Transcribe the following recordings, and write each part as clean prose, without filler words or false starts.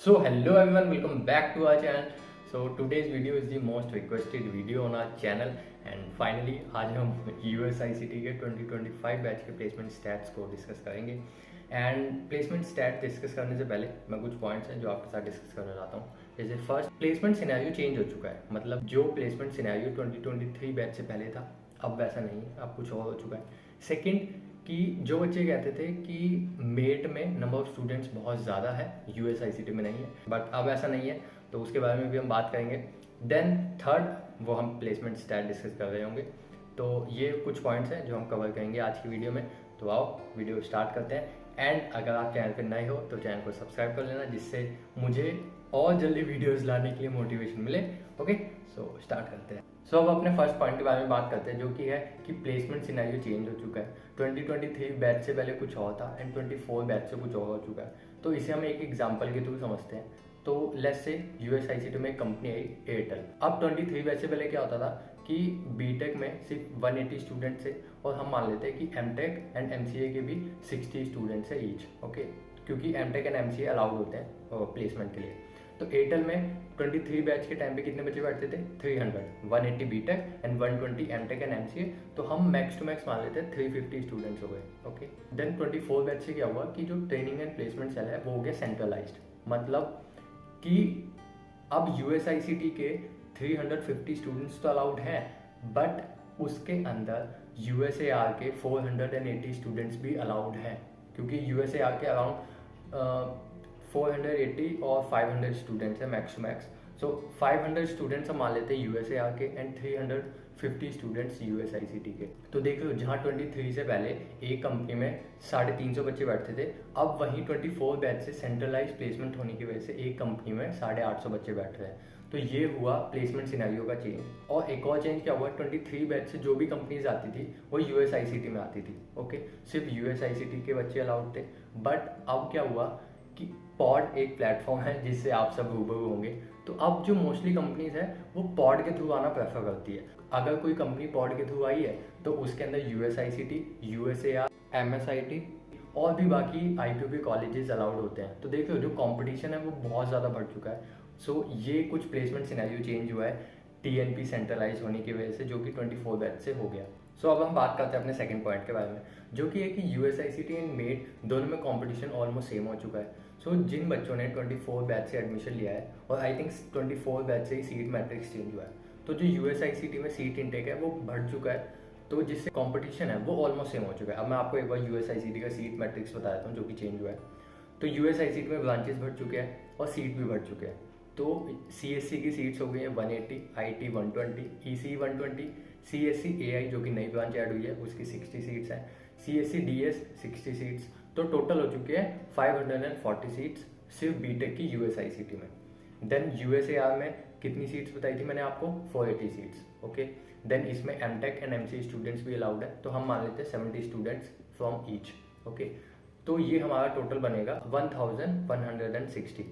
So hello everyone, welcome back to our channel. So today's video is the most requested video on our channel and finally आज हम USICT के 2025 batch के placement stats को discuss करेंगे। And placement stat discuss करने से पहले मैं कुछ पॉइंट्स हैं जो आपके साथ डिस्कस करना चाहता हूँ। जैसे फर्स्ट, प्लेसमेंट सिनेरियो चेंज हो चुका है, मतलब जो प्लेसमेंट सिनेरियो 2023 बैच से पहले था अब वैसा नहीं, अब कुछ और हो चुका है। सेकेंड, कि जो बच्चे कहते थे कि मेट में नंबर ऑफ स्टूडेंट्स बहुत ज़्यादा है, USICT में नहीं है, बट अब ऐसा नहीं है, तो उसके बारे में भी हम बात करेंगे। देन थर्ड, वो हम प्लेसमेंट स्टैट डिस्कस कर रहे होंगे। तो ये कुछ पॉइंट्स हैं जो हम कवर करेंगे आज की वीडियो में। तो आओ वीडियो स्टार्ट करते हैं। एंड अगर आप चैनल पर नए हो तो चैनल को सब्सक्राइब कर लेना, जिससे मुझे और जल्दी वीडियोज़ लाने के लिए मोटिवेशन मिले। ओके, सो स्टार्ट करते हैं। सो अब अपने फर्स्ट पॉइंट के बारे में बात करते हैं, जो कि है कि प्लेसमेंट सिनेरियो चेंज हो चुका है। 2023 बैच से पहले कुछ और था एंड 24 बैच से कुछ और हो चुका है। तो इसे हम एक एग्जांपल के थ्रू समझते हैं। तो लेट्स से USICT में एक कंपनी आई एयरटेल। अब 23 बैच से पहले क्या होता था कि बीटेक में सिर्फ 180 स्टूडेंट्स थे और हम मान लेते हैं कि एमटेक एंड MCA के भी 60 स्टूडेंट्स है ईच। ओके, क्योंकि एमटेक एंड MCA अलाउड होते हैं प्लेसमेंट के लिए। तो एयरटेल में 23 बैच के टाइम पे कितने बच्चे बैठते थे? 300, 180 BTech and 120 MTech and MCA। तो हम मैक्स टू मैक्स मान लेते हैं 350 स्टूडेंट्स हो गए। ओके, देन 24 बैच से क्या हुआ कि जो ट्रेनिंग एंड प्लेसमेंट सेल है वो हो गया सेंट्रलाइज्ड, मतलब कि अब USICT के 350 स्टूडेंट्स तो अलाउड हैं, बट उसके अंदर USAR के 480 स्टूडेंट्स भी अलाउड हैं, क्योंकि USAR के अराउंड 480 और 500 स्टूडेंट्स हैं max to max. So 500 students हम मान लेते हैं USAR के एंड 350 स्टूडेंट्स USICT के। तो देखो, जहाँ 23 से पहले एक कंपनी में 350 बच्चे बैठते थे, अब वहीं 24 बैच से सेंट्रलाइज प्लेसमेंट होने की वजह से एक कंपनी में 850 बच्चे बैठ रहे हैं। तो ये हुआ प्लेसमेंट सिनेरियो का चेंज। और एक और चेंज क्या हुआ, 23 बैच से जो भी कंपनीज आती थी वो USICT में आती थी। ओके, सिर्फ USICT के बच्चे अलाउड थे। बट अब क्या हुआ कि पॉड एक प्लेटफॉर्म है जिससे आप सब रूबरू होंगे। तो अब जो मोस्टली कंपनीज है वो पॉड के थ्रू आना प्रेफर करती है। अगर कोई कंपनी पॉड के थ्रू आई है तो उसके अंदर USICT, USAR, MSIT और भी बाकी IPP कॉलेजेस अलाउड होते हैं। तो देखो, जो कंपटीशन है वो बहुत ज़्यादा बढ़ चुका है। सो ये कुछ प्लेसमेंट सिनेरियो चेंज हुआ है TNP सेंट्रलाइज होने की वजह से, जो कि 24 बैच से हो गया। सो अब हम बात करते हैं अपने सेकंड पॉइंट के बारे में, जो कि है कि USICT एंड मेट दोनों में कंपटीशन ऑलमोस्ट सेम हो चुका है। सो जिन बच्चों ने 24 बैच से एडमिशन लिया है, और आई थिंक 24 बैच से ही सीट मैट्रिक्स चेंज हुआ है, तो जो USICT में सीट इनटेक है वो बढ़ चुका है, तो जिससे कंपटीशन है वो ऑलमोस्ट सेम हो चुका है। अब मैं आपको एक बार USICT का सीट मैट्रिक्स बता देता हूँ जो कि चेंज हुआ है। तो USICT में ब्रांचेस बढ़ चुके हैं और सीट भी बढ़ चुके हैं। तो CSC की सीट्स हो गई हैं 180, IT 120, ECE 120, CSC AI जो कि नई ब्रांच ऐड हुई है उसकी 60 सीट्स हैं, CSC DS 60 सीट्स। तो टोटल हो चुके हैं 540 सीट्स सिर्फ बीटेक की USICT में। देन USAR में कितनी सीट्स बताई थी मैंने आपको? 480 सीट्स। ओके, देन इसमें एमटेक एंड MCA स्टूडेंट्स भी अलाउड है, तो हम मान लेते हैं 70 स्टूडेंट्स फ्रॉम ईच। ओके, तो ये हमारा टोटल बनेगा 1160।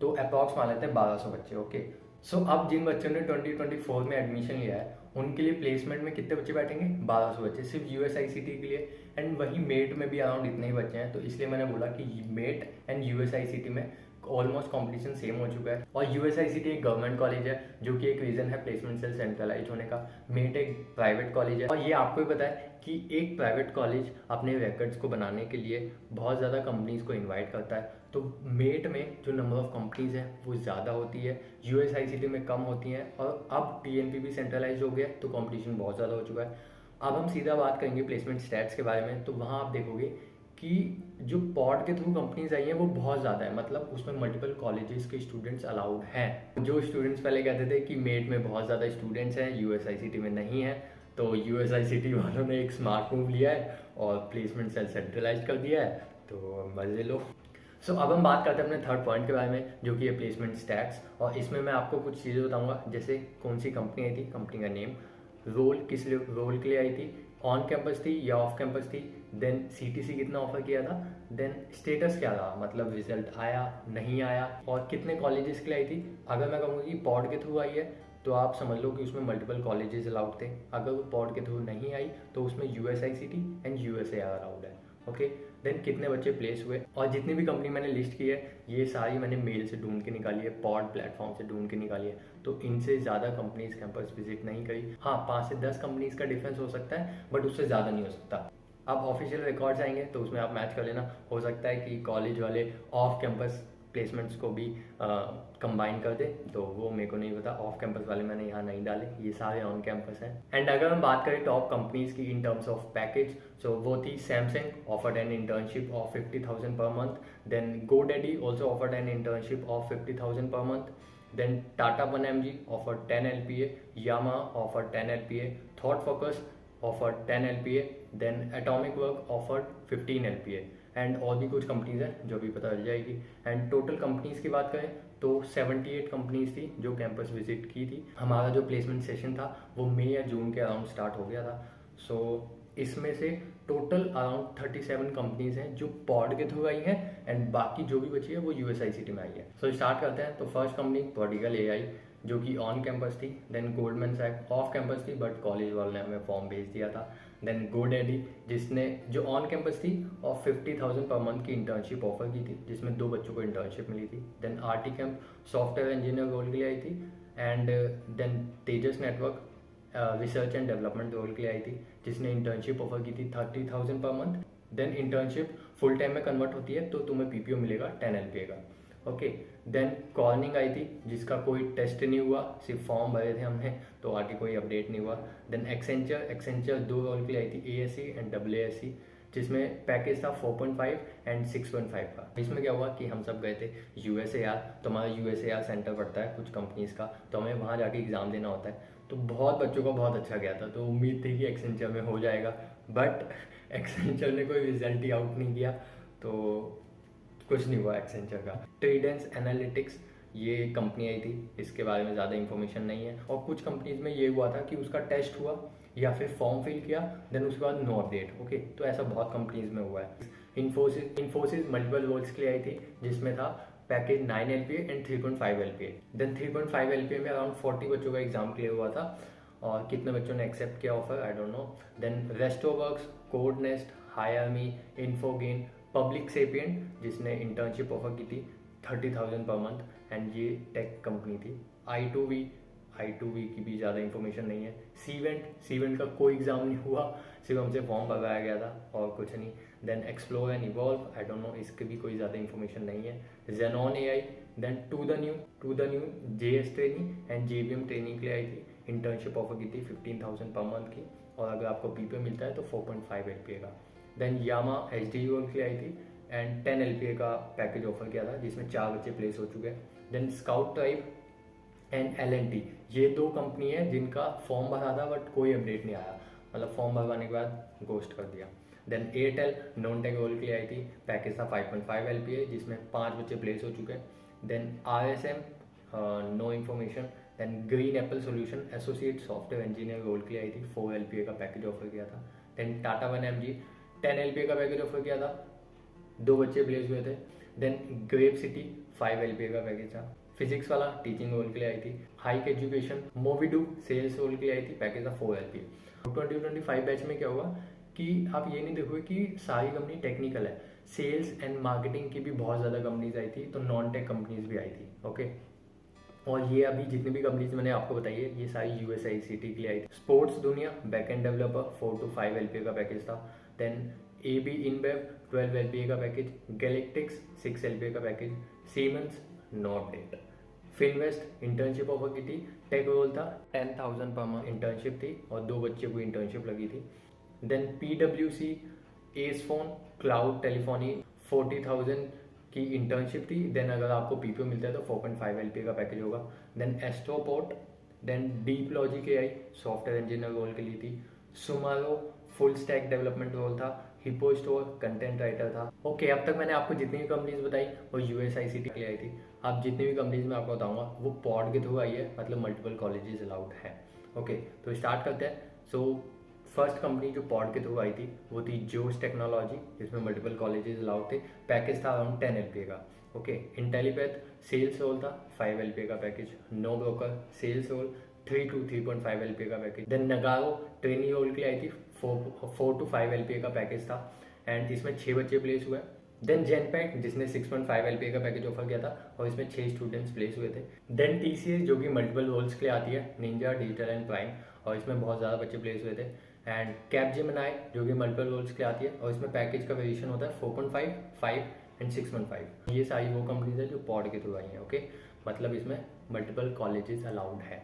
तो अप्रॉक्स मान लेते हैं 1200 बच्चे। ओके, सो अब जिन बच्चों ने 2024 में एडमिशन लिया है उनके लिए प्लेसमेंट में कितने बच्चे बैठेंगे? 1200 बच्चे सिर्फ USICT के लिए। एंड वही मेट में भी अराउंड इतने ही बच्चे हैं, तो इसलिए मैंने बोला कि मेट एंड USICT में ऑलमोस्ट कंपटीशन सेम हो चुका है। और USICT एक गवर्नमेंट कॉलेज है, जो कि एक रीज़न है प्लेसमेंट सेल सेंट्रलाइज होने का। मेट एक प्राइवेट कॉलेज है, और ये आपको भी पता है कि एक प्राइवेट कॉलेज अपने रिकॉर्ड्स को बनाने के लिए बहुत ज़्यादा कंपनीज को इनवाइट करता है। तो मेट में जो नंबर ऑफ कंपनीज हैं वो ज़्यादा होती है, USICT में कम होती हैं। और अब TNP भी सेंट्रलाइज हो गया तो कंपटीशन बहुत ज़्यादा हो चुका है। अब हम सीधा बात करेंगे प्लेसमेंट स्टैट्स के बारे में। तो वहाँ आप देखोगे कि जो पॉड के थ्रू कंपनीज आई हैं वो बहुत ज़्यादा है, मतलब उसमें मल्टीपल कॉलेजेस के स्टूडेंट्स अलाउड हैं। जो स्टूडेंट्स पहले कहते थे कि मेट में बहुत ज़्यादा स्टूडेंट्स हैं, USICT में नहीं है, तो USICT वालों ने एक स्मार्ट मूव लिया है और प्लेसमेंट सेल सेंट्रलाइज कर दिया है, तो मजे लो। सो अब हम बात करते हैं अपने थर्ड पॉइंट के बारे में, जो कि है प्लेसमेंट स्टैट्स। और इसमें मैं आपको कुछ चीज़ें बताऊंगा, जैसे कौन सी कंपनी आई थी, कंपनी का नेम, रोल किस रोल के लिए आई थी, ऑन कैंपस थी या ऑफ कैंपस थी, देन CTC कितना ऑफर किया था, देन स्टेटस क्या रहा, मतलब रिजल्ट आया नहीं आया, और कितने कॉलेजेस के लिए आई थी। अगर मैं कहूँगा कि पॉड के थ्रू आई है तो आप समझ लो कि उसमें मल्टीपल कॉलेजेस अलाउड थे। अगर वो पॉड के थ्रू नहीं आई तो उसमें USICT एंड USAR अलाउड है। ओके, देन कितने बच्चे प्लेस हुए, और जितनी भी कंपनी मैंने लिस्ट की है ये सारी मैंने मेल से ढूंढ के निकाली है, पॉड प्लेटफॉर्म से ढूंढ के निकाली है। तो इनसे ज़्यादा कंपनीज कैंपस विजिट नहीं करी। हाँ, 5 से 10 कंपनीज का डिफरेंस हो सकता है, बट उससे ज़्यादा नहीं हो सकता। आप ऑफिशियल रिकॉर्ड्स आएंगे तो उसमें आप मैच कर लेना, हो सकता है कि कॉलेज वाले ऑफ कैंपस प्लेसमेंट्स को भी कंबाइन कर दे, तो वो मेरे को नहीं पता। ऑफ कैंपस वाले मैंने यहाँ नहीं डाले, ये सारे ऑन कैंपस हैं। एंड अगर हम बात करें टॉप कंपनीज की इन टर्म्स ऑफ पैकेज, सो वो थी Samsung, offered an internship of 50,000 per month. Then GoDaddy also offered an internship of 50,000 per month. Then Tata 1mg offered 10 LPA, Yamaha offered 10 LPA, ThoughtFocus offered 10 LPA, then Atomic Work offered 15 LPA. And और भी कुछ companies हैं जो भी पता चल जाएगी। And total companies की बात करें तो 78 कंपनीज थी जो कैंपस विजिट की थी। हमारा जो प्लेसमेंट सेशन था वो मई या जून के अराउंड स्टार्ट हो गया था। सो इसमें से टोटल अराउंड 37 कंपनीज हैं जो पॉड के थ्रू आई हैं, एंड बाकी जो भी बची है वो यूएसआईसीटी में आई है। सो स्टार्ट करते हैं। तो फर्स्ट कंपनी प्रोडिगल एआई जो कि ऑन कैंपस थी। देन गोल्डमैन सैक्स ऑफ कैंपस थी बट कॉलेज वालों ने हमें फॉर्म भेज दिया था। देन गोडैडी जिसने जो ऑन कैंपस थी और 50,000 पर मंथ की इंटर्नशिप ऑफर की थी, जिसमें 2 बच्चों को इंटर्नशिप मिली थी। Then RT camp software engineer role के लिए आई थी। And then Tejas network research and development role के लिए आई थी, जिसने इंटर्नशिप ऑफर की थी 30,000 per month. Then internship full time में कन्वर्ट होती है तो तुम्हें पीपीओ मिलेगा 10 LPA का। ओके। देन कॉर्निंग आई थी जिसका कोई टेस्ट नहीं हुआ, सिर्फ फॉर्म भरे थे हमने, तो आगे कोई अपडेट नहीं हुआ। देन एक्सेंचर 2 रोल के लिए आई थी, ASE एंड AASE, जिसमें पैकेज था 4.5 एंड 6.5 का। इसमें क्या हुआ कि हम सब गए थे USAR, तो हमारा USAR सेंटर पड़ता है कुछ कंपनीज का, तो हमें वहाँ जाके एग्ज़ाम देना होता है। तो बहुत बच्चों का बहुत अच्छा गया था, तो उम्मीद थी कि एक्सेंचर में हो जाएगा, बट एक्सेंचर ने कोई रिजल्ट ही आउट नहीं किया, तो कुछ नहीं हुआ एक्सेंचर का। ट्रेडेंस एनालिटिक्स ये कंपनी आई थी, इसके बारे में ज़्यादा इन्फॉर्मेशन नहीं है। और कुछ कंपनीज में ये हुआ था कि उसका टेस्ट हुआ या फिर फॉर्म फिल किया, देन उसके बाद नो अपडेट। ओके, तो ऐसा बहुत कंपनीज में हुआ है। इन्फोसिस मल्टीपल रोल्स के लिए आई थी, जिसमें था package 9 LPA and 3.5 LPA। Then 3.5 LPA में अराउंड 40 बच्चों का एग्जाम क्लियर हुआ था, और कितने बच्चों ने एक्सेप्ट किया offer I don't know. Then Restoworks, Codenest, HireMe, Infogain, Publicis Sapient जिसने इंटर्नशिप ऑफर की थी 30,000 पर मंथ, एंड ये टेक कंपनी थी। I2V की भी ज़्यादा इन्फॉर्मेशन नहीं है। सीवेंट का कोई एग्जाम नहीं हुआ, सिर्फ हमसे फॉर्म भरवाया गया था और कुछ नहीं। Then explore and evolve I don't know, इसकी भी कोई ज़्यादा इन्फॉर्मेशन नहीं है। जेनॉन AI, then to the new JS training and JVM training के लिए आई थी, इंटर्नशिप ऑफर की थी 15,000 पर मंथ की, और अगर आपको PPO मिलता है तो 4.5 LPA का। देन यामा HDE रोल के लिए आई थी एंड 10 LPA का पैकेज ऑफर किया था, जिसमें 4 बच्चे प्लेस हो चुके हैं। Then scout tribe and L&T, ये 2 कंपनी है जिनका फॉर्म भरा था बट कोई अपडेट नहीं आया, मतलब फॉर्म भरवाने के बाद घोस्ट कर दिया। Then Airtel non tech role के लिए आई थी, पैकेज था 5.5 LPA, जिसमें 5 बच्चे प्लेस हो चुके हैं। Then RSM no information. Then green apple solution associate software engineer role के लिए आई थी, 4 LPA का पैकेज ऑफर किया था। देन टाटा 1mg 10 LPA का पैकेज ऑफर किया था, 2 बच्चे प्लेस हुए थे। देन ग्रेप सिटी 5 LPA का पैकेज था। फिजिक्स वाला टीचिंग रोल के लिए आई थी। हाइक एजुकेशन मोविडू सेल्स रोल के लिए आई थी, पैकेज था 4 LPA। 2025 बैच में क्या हुआ कि आप ये नहीं देखोगे कि सारी कंपनी टेक्निकल है, सेल्स एंड मार्केटिंग की भी बहुत ज़्यादा कंपनीज आई थी, तो नॉन टेक कंपनीज भी आई थी। ओके, और ये अभी जितनी भी कंपनीज मैंने आपको बताई है ये सारी USICT के लिए आई थी। Sports Dunia backend developer 4 to 5 LPA का पैकेज था। देन AB InBev 12 LPA का पैकेज, गैलेक्टिक्स 6 LPA का package, Siemens no update. Finvest internship offer की थी, टेक रोल था 10,000 पर मंथ इंटर्नशिप थी, और 2 बच्चे को इंटर्नशिप लगी थी। Then PwC S phone cloud telephony 40,000 की इंटर्नशिप थी। देन अगर आपको PPO मिलता है तो 4.5 LPA का पैकेज होगा। Then Astroport, then deep logic AI software engineer role के लिए थी। सुमारो फुल स्टैक डेवलपमेंट रोल था। हिपो स्टोर कंटेंट राइटर था। ओके, अब तक मैंने आपको जितनी भी कंपनीज बताई वो USICT के लिए आई थी। अब जितनी भी कंपनीज मैं आपको बताऊंगा वो पॉड के थ्रू आई है, मतलब मल्टीपल कॉलेजेस अलाउड है। ओके, तो स्टार्ट करते हैं। सो फर्स्ट कंपनी जो पॉड के थ्रू आई थी वो थी जोस टेक्नोलॉजी, जिसमें मल्टीपल कॉलेजेस अलाउड थे, पैकेज था अराउंड 10 LPA का। ओके, इंटेलीपैथ सेल्स रोल था 5 LPA का package. No broker sales role 3 to 3.5 LPA का package. Then Nagarro trainee role के लिए आई थी, 4 to 5 LPA का पैकेज था। एंड इसमें 6 बच्चे प्लेस हुए। देन जेनपैक जिसने 6.5 LPA का पैकेज ऑफर किया था और इसमें 6 स्टूडेंट्स प्लेस हुए थे। देन TCS जो कि मल्टीपल रोल्स के लिए आती है, निंजा, डिजिटल एंड प्राइम, और इसमें बहुत ज़्यादा बच्चे प्लेस हुए थे। एंड कैपजेमिनाई जो कि मल्टीपल रोल्स के लिए आती है और इसमें पैकेज का वेरिएशन होता है 4.5, 5 एंड 6.5। ये सारी वो कंपनीज है जो पॉड के थ्रू आई हैं, ओके, मतलब इसमें मल्टीपल कॉलेजेस अलाउड है।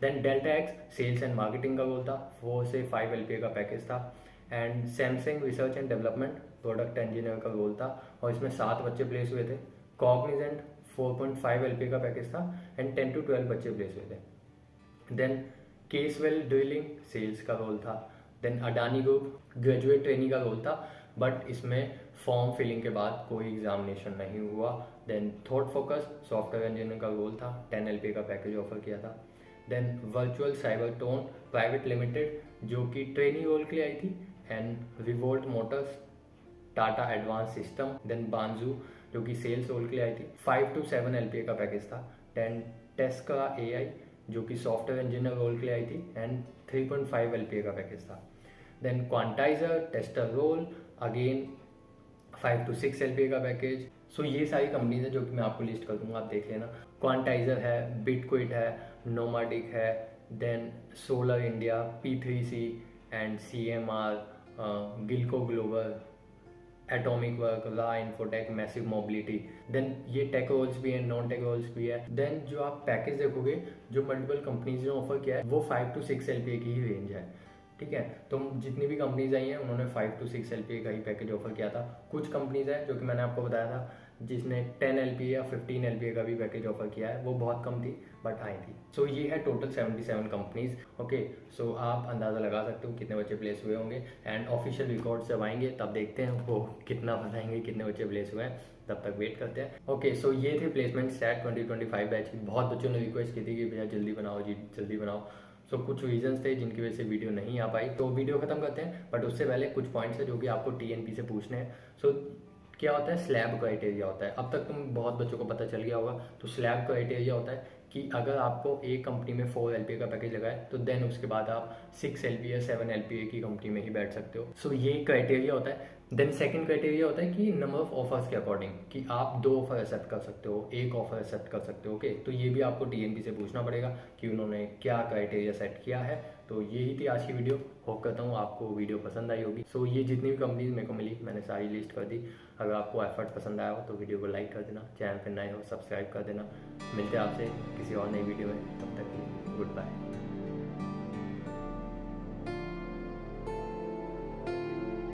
Then delta X sales and marketing का रोल था, 4 से 5 LPA का पैकेज था। And Samsung research and development product engineer का रोल था और इसमें 7 बच्चे प्लेस हुए थे। कॉग्निजेंट 4.5 LPA का पैकेज था एंड 10 to 12 बच्चे प्लेस हुए थे। देन केसवेल ड्रिलिंग सेल्स का रोल था। Then Adani group graduate trainee का रोल था, बट इसमें फॉर्म फिलिंग के बाद कोई एग्जामिनेशन नहीं हुआ। Then thought focus software engineer का रोल था, 10 LPA का पैकेज ऑफर किया था। Then virtual Cybertone private limited जो कि ट्रेनी रोल के लिए आई थी, and Revolt Motors, Tata advance system, then बांजू जो कि सेल्स रोल के लिए आई थी, 5 to 7 LPA का पैकेज था। देन टेस्का AI जो कि सॉफ्टवेयर इंजीनियर रोल के लिए आई थी एंड 3.5 LPA का पैकेज था। Then quantizer tester role, again 5 to 6 LPA का पैकेज। सो ये सारी कंपनीज है जो कि मैं आपको लिस्ट कर दूंगा, आप देख लेना। क्वांटाइजर है, बिटक्विट है, नोमाडिक है, then solar India, P3C and CMR, Gilco global, atomic work, Ra infotech, massive mobility. Then ये टेक रोल्स भी है, नॉन टेक रोल्स भी है। देन जो आप पैकेज देखोगे जो मल्टीपल कंपनीज ने ऑफर किया है वो 5 to 6 LPA की ही रेंज है, ठीक है। तो जितनी भी कंपनीज आई हैं उन्होंने 5 to 6 LPA का ही पैकेज ऑफर किया था। कुछ कंपनीज है जो कि मैंने आपको बताया था जिसने 10 LPA या 15 LPA का भी पैकेज ऑफर किया है, वो बहुत कम थी बट आई थी। सो ये है टोटल 77 कंपनीज, ओके। सो आप अंदाज़ा लगा सकते हो कितने बच्चे प्लेस हुए होंगे, एंड ऑफिशियल रिकॉर्ड जब आएंगे तब देखते हैं वो कितना बताएंगे कितने बच्चे प्लेस हुए हैं, तब तक वेट करते हैं, ओके। सो ये थे प्लेसमेंट स्टैट 2025 बैच की। बहुत बच्चों ने रिक्वेस्ट की थी कि भैया जल्दी बनाओ जी, जल्दी बनाओ। सो कुछ रीजंस थे जिनकी वजह से वीडियो नहीं आ पाई, तो वीडियो खत्म करते हैं। बट उससे पहले कुछ पॉइंट्स है जो कि आपको TNP से पूछने हैं। सो क्या होता है, स्लैब क्राइटेरिया होता है। अब तक तुम बहुत बच्चों को पता चल गया होगा। तो स्लैब क्राइटेरिया होता है कि अगर आपको एक कंपनी में 4 LPA का पैकेज लगा है तो देन उसके बाद आप 6 LPA 7 LPA की कंपनी में ही बैठ सकते हो। सो ये क्राइटेरिया होता है। देन सेकंड क्राइटेरिया होता है कि नंबर ऑफ ऑफर्स के अकॉर्डिंग, कि आप 2 ऑफर एक्सेप्ट कर सकते हो, 1 ऑफर एक्सेप्ट कर सकते हो, ओके। तो ये भी आपको TNP से पूछना पड़ेगा कि उन्होंने क्या क्राइटेरिया सेट किया है। तो यही थी आज की वीडियो। होप करता हूँ आपको वीडियो पसंद आई होगी। सो ये जितनी भी कंपनीज मेरे को मिली मैंने सारी लिस्ट कर दी। अगर आपको एफर्ट पसंद आया हो तो वीडियो को लाइक कर देना, चैनल पर नए हो सब्सक्राइब कर देना। मिलते हैं आपसे किसी और नई वीडियो में, तब तक के लिए गुड बाय।